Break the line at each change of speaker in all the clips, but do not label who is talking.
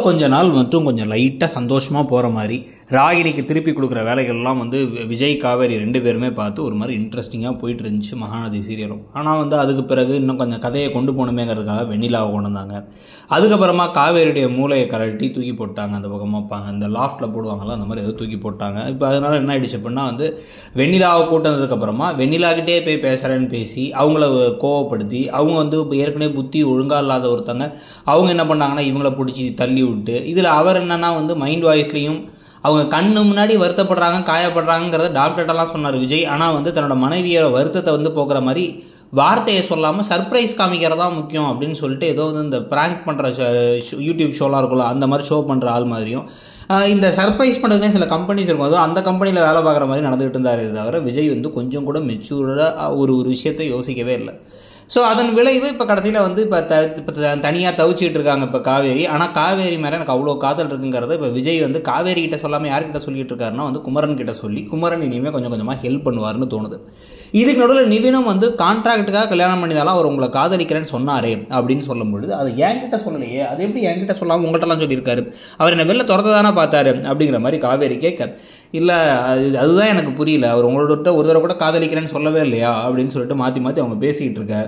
கொஞ்ச நாள் மட்டும் கொஞ்சம் லைட்டாக சந்தோஷமாக போகிற மாதிரி ராகினிக்கு திருப்பி கொடுக்குற வேலைகள்லாம் வந்து விஜய் காவேரி 2 பேருமே பார்த்து ஒரு மாதிரி இன்ட்ரெஸ்டிங்காக போயிட்டு இருந்துச்சு மகாநதி சீரியலும். ஆனால் வந்து அதுக்கு பிறகு இன்னும் கொஞ்சம் கதையை கொண்டு போகணுமேங்கிறதுக்காக வெண்ணிலாவை கொண்டு வந்தாங்க. அதுக்கப்புறமா காவேரியுடைய மூளையை கழட்டி தூக்கி போட்டாங்க. அந்த பக்கமாக அந்த லாஃப்ட்டில் போடுவாங்கள்ல, அந்த மாதிரி ஏதோ தூக்கி போட்டாங்க. இப்போ அதனால் என்ன ஆகிடுச்சு அப்படின்னா வந்து வெண்ணிலாவை கூட்டினதுக்கப்புறமா வெண்ணிலாக்கிட்டே போய் பேசுகிறேன்னு பேசி அவங்கள கோவப்படுத்தி அவங்க வந்து ஏற்கனவே புத்தி ஒழுங்காக இல்லாத ஒருத்தங்க அவங்க என்ன பண்ணாங்கன்னா இவங்கள பிடிச்சி தள்ளி விட்டு இதில் அவர் என்னன்னா வந்து மைண்ட் வாய்ஸ்லையும் அவங்க கண்ணு முன்னாடி வருத்தப்படுறாங்க காயப்படுறாங்கிறத டாக்டர்கிட்டலாம் சொன்னார் விஜய். ஆனால் வந்து தன்னோட மனைவியோட வருத்தத்தை வந்து போக்குற மாதிரி வார்த்தையை சொல்லாமல் சர்ப்ரைஸ் காமிக்கிறதா முக்கியம் அப்படின்னு சொல்லிட்டு ஏதோ வந்து இந்த ப்ராங்க் பண்ணுற யூடியூப் ஷோலாம் இருக்கும்ல, அந்த மாதிரி ஷோ பண்ணுற ஆள் மாதிரியும் இந்த சர்ப்ரைஸ் பண்ணுறதுனே சில கம்பெனிஸ் இருக்கும், அதுவும் அந்த கம்பெனியில் வேலை பார்க்குற மாதிரி நடந்துகிட்டு இருந்தார். தவிர விஜய் வந்து கொஞ்சம் கூட மெச்சூர்டாக ஒரு விஷயத்தை யோசிக்கவே இல்லை. ஸோ அதன் விளைவு இப்போ கடைசியில் வந்து இப்போ தனியாக தவிச்சிட்டு இருக்காங்க இப்போ காவேரி. ஆனால் காவேரி மேலே எனக்கு அவ்வளோ காதல் இருக்குங்கிறத இப்போ விஜய் வந்து காவேரி கிட்ட சொல்லாமல் யார்கிட்ட சொல்லிட்டு இருக்காருன்னா வந்து குமரன் கிட்ட சொல்லி குமரன் இனிமேல் கொஞ்சம் கொஞ்சமாக ஹெல்ப் பண்ணுவார்னு தோணுது. இதுக்கு நடுவில் நிவினும் வந்து கான்ட்ராக்டுக்காக கல்யாணம் பண்ணிதாலும் அவர் உங்களை காதலிக்கிறேன்னு சொன்னாரே அப்படின்னு சொல்லும்பொழுது அது என்கிட்ட சொல்லலையே, அது எப்படி என்கிட்ட சொல்லாமல் உங்கள்கிட்டலாம் சொல்லியிருக்காரு, அவர் என்னை வெளில துரத்த தானே பார்த்தாரு அப்படிங்கிற மாதிரி காவேரி கேட்க, இல்லை அதுதான் எனக்கு புரியல, அவர் உங்கள்கிட்ட ஒரு தடவை கூட காதலிக்கிறேன்னு சொல்லவே இல்லையா அப்படின்னு சொல்லிட்டு மாற்றி மாற்றி அவங்க பேசிக்கிட்டு இருக்க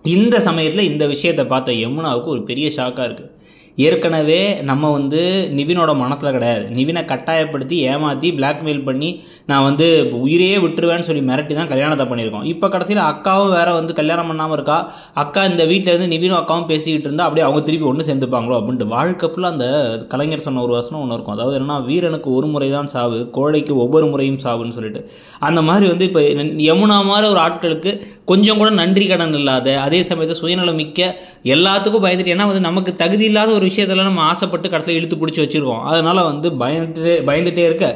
இந்த சமயத்தில் இந்த விஷயத்தை பார்த்த யமுனாவுக்கு ஒரு பெரிய ஷாக்காக இருக்குது. ஏற்கனவே நம்ம வந்து நிவினோட மனத்தில் கிடையாது, நிவினை கட்டாயப்படுத்தி ஏமாற்றி பிளாக்மெயில் பண்ணி நான் வந்து உயிரையே விட்டுருவேன்னு சொல்லி மிரட்டி தான் கல்யாணத்தை பண்ணியிருக்கோம். இப்போ கடைசியில் அக்காவும் வேற வந்து கல்யாணம் பண்ணாமல் இருக்கா, அக்கா இந்த வீட்டில் இருந்து நிவினும் அக்காவும் பேசிக்கிட்டு இருந்தால் அப்படியே அவங்க திருப்பி ஒன்று சேர்ந்துப்பாங்களோ அப்படின்ட்டு வாழ்க்கை ஃபுல்லாக அந்த கலைஞர் சொன்ன ஒரு வசனம் ஒன்று இருக்கும், அதாவது என்னன்னா வீரனுக்கு ஒரு முறை தான் சாவு, கோழைக்கு ஒவ்வொரு முறையும் சாவுன்னு சொல்லிட்டு. அந்த மாதிரி வந்து இப்போ யமுனா மாதிரி ஒரு ஆட்களுக்கு கொஞ்சம் கூட நன்றி கடன் இல்லாத, அதே சமயத்தில் சுயநலம் மிக்க, எல்லாத்துக்கும் பயந்துட்டு, ஏன்னா வந்து நமக்கு தகுதி இல்லாத ஒரு விஷயத்தில் நம்ம ஆசைப்பட்டு கடைசியில் இழுத்து பிடிச்சி வச்சுருக்கோம். அதனால் வந்து பயந்துட்டே இருக்க,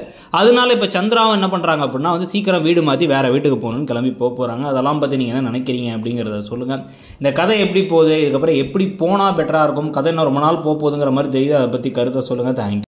அதனால இப்போ சந்திராவும் என்ன பண்ணுறாங்க அப்படின்னா வந்து சீக்கிரம் வீடு மாற்றி வேறு வீட்டுக்கு போகணும்னு கிளம்பி போகிறாங்க. அதெல்லாம் பற்றி நீங்கள் என்ன நினைக்கிறீங்க அப்படிங்கிறத சொல்லுங்கள். இந்த கதை எப்படி போகுது, இதுக்கப்புறம் எப்படி போனால் பெட்டராக இருக்கும், கதை இன்னும் ரொம்ப நாள் போகுதுங்கிற மாதிரி தெரியுது, அதை பற்றி கருத்தை சொல்லுங்கள். தேங்க்யூ.